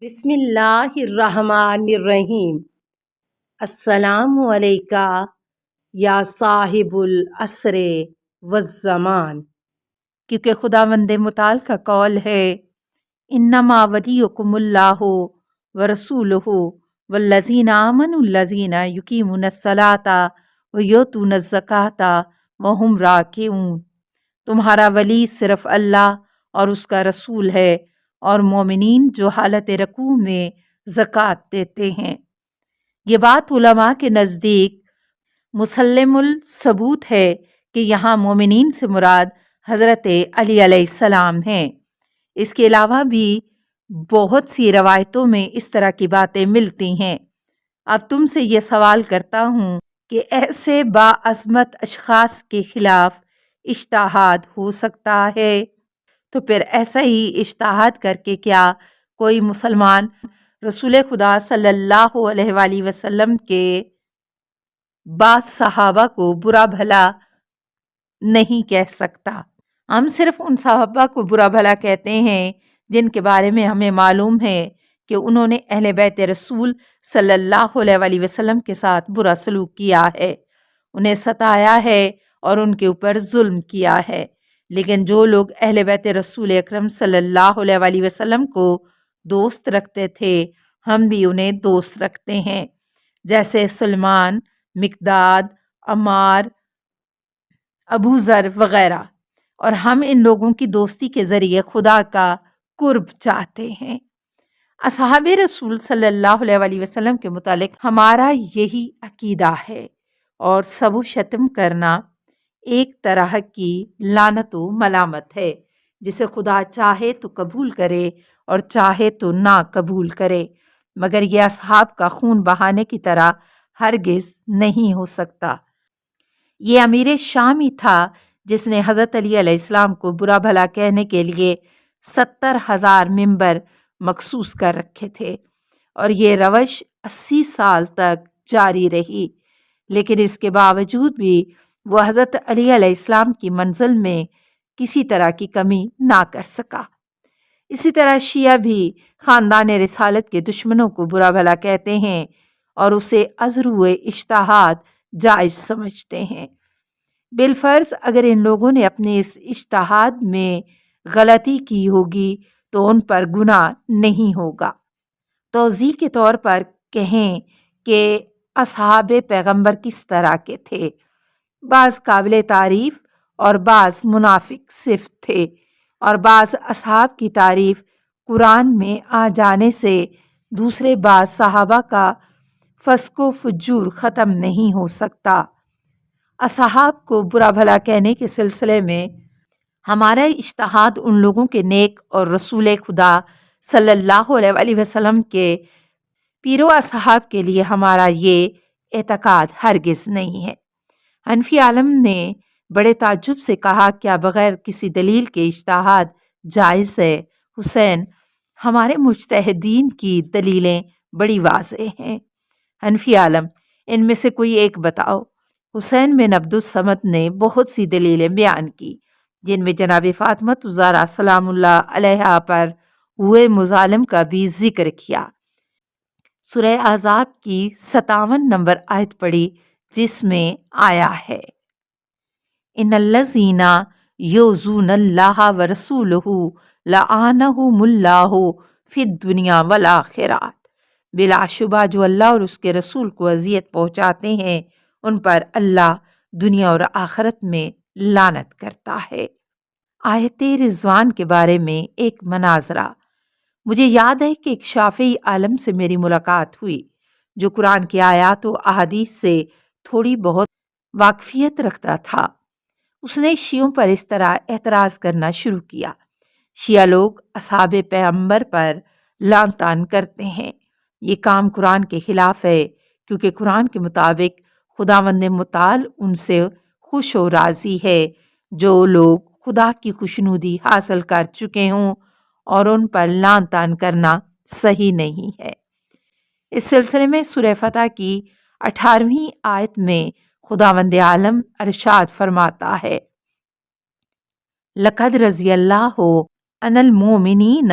بسم اللہ الرحمن الرحیم۔ السلام علیکہ یا صاحب العصر والزمان۔ کیونکہ خداوند متعال کا قول ہے انما ولیکم اللہ ورسولہ والذین آمنوا الذین یقیمون الصلاۃ ویؤتون الزکاۃ وہم راکعون۔ تمہارا ولی صرف اللہ اور اس کا رسول ہے اور مومنین جو حالت رکوع میں زکوٰۃ دیتے ہیں۔ یہ بات علماء کے نزدیک مسلم الثبوت ہے کہ یہاں مومنین سے مراد حضرت علی علیہ السلام ہیں۔ اس کے علاوہ بھی بہت سی روایتوں میں اس طرح کی باتیں ملتی ہیں۔ اب تم سے یہ سوال کرتا ہوں کہ ایسے باعظمت اشخاص کے خلاف اجتہاد ہو سکتا ہے؟ تو پھر ایسا ہی اجتہاد کر کے کیا کوئی مسلمان رسول خدا صلی اللہ علیہ وآلہ وسلم کے بعض صحابہ کو برا بھلا نہیں کہہ سکتا؟ ہم صرف ان صحابہ کو برا بھلا کہتے ہیں جن کے بارے میں ہمیں معلوم ہے کہ انہوں نے اہل بیت رسول صلی اللہ علیہ وآلہ وسلم کے ساتھ برا سلوک کیا ہے، انہیں ستایا ہے اور ان کے اوپر ظلم کیا ہے۔ لیکن جو لوگ اہل بیت رسول اکرم صلی اللہ علیہ وآلہ وسلم کو دوست رکھتے تھے، ہم بھی انہیں دوست رکھتے ہیں، جیسے سلمان، مقداد، عمار، ابو ذر وغیرہ، اور ہم ان لوگوں کی دوستی کے ذریعے خدا کا قرب چاہتے ہیں۔ اصحاب رسول صلی اللہ علیہ وآلہ وسلم کے متعلق ہمارا یہی عقیدہ ہے، اور سب و شتم کرنا ایک طرح کی لعنت و ملامت ہے جسے خدا چاہے تو قبول کرے اور چاہے تو نہ قبول کرے، مگر یہ اصحاب کا خون بہانے کی طرح ہرگز نہیں ہو سکتا۔ یہ امیر شام ہی تھا جس نے حضرت علی علیہ السلام کو برا بھلا کہنے کے لیے 70,000 ممبر مخصوص کر رکھے تھے، اور یہ روش 80 سال تک جاری رہی، لیکن اس کے باوجود بھی وہ حضرت علی علیہ السلام کی منزل میں کسی طرح کی کمی نہ کر سکا۔ اسی طرح شیعہ بھی خاندان رسالت کے دشمنوں کو برا بھلا کہتے ہیں اور اسے عذر اجتہاد جائز سمجھتے ہیں۔ بالفرض اگر ان لوگوں نے اپنے اس اجتہاد میں غلطی کی ہوگی تو ان پر گناہ نہیں ہوگا۔ توضیح کے طور پر کہیں کہ اصحاب پیغمبر کس طرح کے تھے۔ بعض قابل تعریف اور بعض منافق صفت تھے، اور بعض اصحاب کی تعریف قرآن میں آ جانے سے دوسرے بعض صحابہ کا فسق و فجور ختم نہیں ہو سکتا۔ اصحاب کو برا بھلا کہنے کے سلسلے میں ہمارا اجتہاد ان لوگوں کے نیک اور رسول خدا صلی اللہ علیہ وآلہ وسلم کے پیرو اصحاب کے لیے ہمارا یہ اعتقاد ہرگز نہیں ہے۔ حنفی عالم نے بڑے تعجب سے کہا، کیا بغیر کسی دلیل کے اجتہاد جائز ہے؟ حسین، ہمارے مجتہدین کی دلیلیں بڑی واضح ہیں۔ حنفی عالم، ان میں سے کوئی ایک بتاؤ۔ حسین بن عبد الصمد نے بہت سی دلیلیں بیان کی، جن میں جناب فاطمہ الزہرا سلام اللہ علیہا پر ہوئے مظالم کا بھی ذکر کیا۔ سورہ احزاب کی 57 نمبر آیت پڑھی، جس میں آیا ہے ان الذین یؤذون اللہ ورسولہ لعنہم اللہ فی الدنیا والآخرہ۔ بلا شبہ جو اللہ اور اس کے رسول کو اذیت پہنچاتے ہیں ان پر اللہ دنیا اور آخرت میں لعنت کرتا ہے۔ آیت رضوان کے بارے میں ایک مناظرہ۔ مجھے یاد ہے کہ ایک شافعی عالم سے میری ملاقات ہوئی جو قرآن کی آیات و احادیث سے تھوڑی بہت واقفیت رکھتا تھا۔ اس نے شیعوں پر اس طرح اعتراض کرنا شروع کیا، شیعہ لوگ اصحاب پیغمبر پر لعن طعن کرتے ہیں، یہ کام قرآن کے خلاف ہے، کیونکہ قرآن کے مطابق خداوند متعال ان سے خوش و راضی ہے جو لوگ خدا کی خوشنودی حاصل کر چکے ہوں، اور ان پر لعن طعن کرنا صحیح نہیں ہے۔ اس سلسلے میں سورہ فتح کی 18ویں آیت میں خداوند عالم ارشاد فرماتا ہے لَقَدْ رَضِيَ اللَّهُ عَنِ الْمُؤْمِنِينَ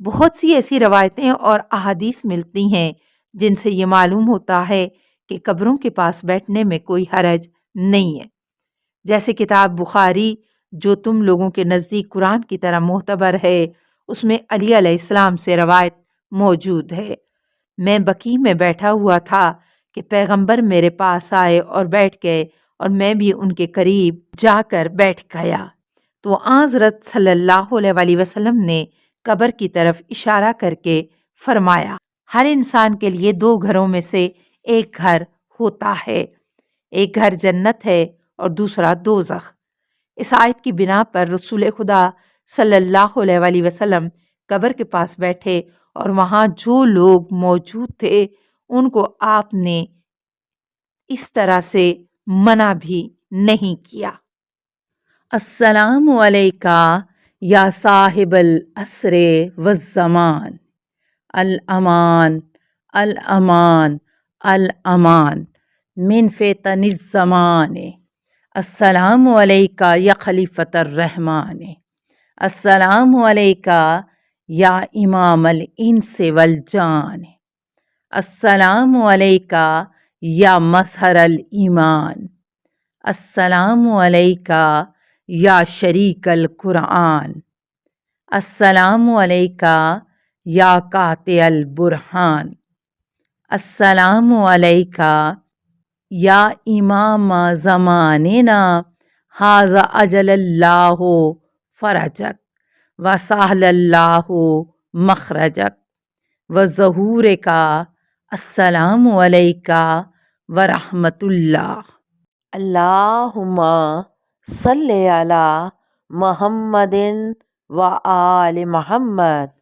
بہت سی ایسی روایتیں اور احادیث ملتی ہیں جن سے یہ معلوم ہوتا ہے کہ قبروں کے پاس بیٹھنے میں کوئی حرج نہیں ہے، جیسے کتاب بخاری جو تم لوگوں کے نزدیک قرآن کی طرح معتبر ہے، اس میں علی علیہ السلام سے روایت موجود ہے، میں بقیع میں بیٹھا ہوا تھا کہ پیغمبر میرے پاس آئے اور بیٹھ گئے اور میں بھی ان کے قریب جا کر بیٹھ گیا تو حضرت صلی اللہ علیہ وسلم نے قبر کی طرف اشارہ کر کے فرمایا، ہر انسان کے لیے دو گھروں میں سے ایک گھر ہوتا ہے، ایک گھر جنت ہے اور دوسرا دوزخ۔ اس آیت کی بنا پر رسول خدا صلی اللہ علیہ وسلم قبر کے پاس بیٹھے اور وہاں جو لوگ موجود تھے ان کو آپ نے اس طرح سے منع بھی نہیں کیا۔ السلام علیکہ یا صاحب العصر والزمان، الامان الامان الامان من فتن الزمان، السلام علیکہ یا خلیفۃ الرحمن، السلام علیکہ یا امام الانس والجان، السلام علیکہ یا مظہر الایمان، السلام علیکہ یا شریک القرآن، السلام علیکہ یا قاطع البرہان، السلام علیکہ یا امام زماننا ھذا اجل اللہ فرجک وسہل اللہ مخرجک وظہورک، السلام علیکہ ورحمۃ اللہ۔ اللہم صلی علی محمد و آل محمد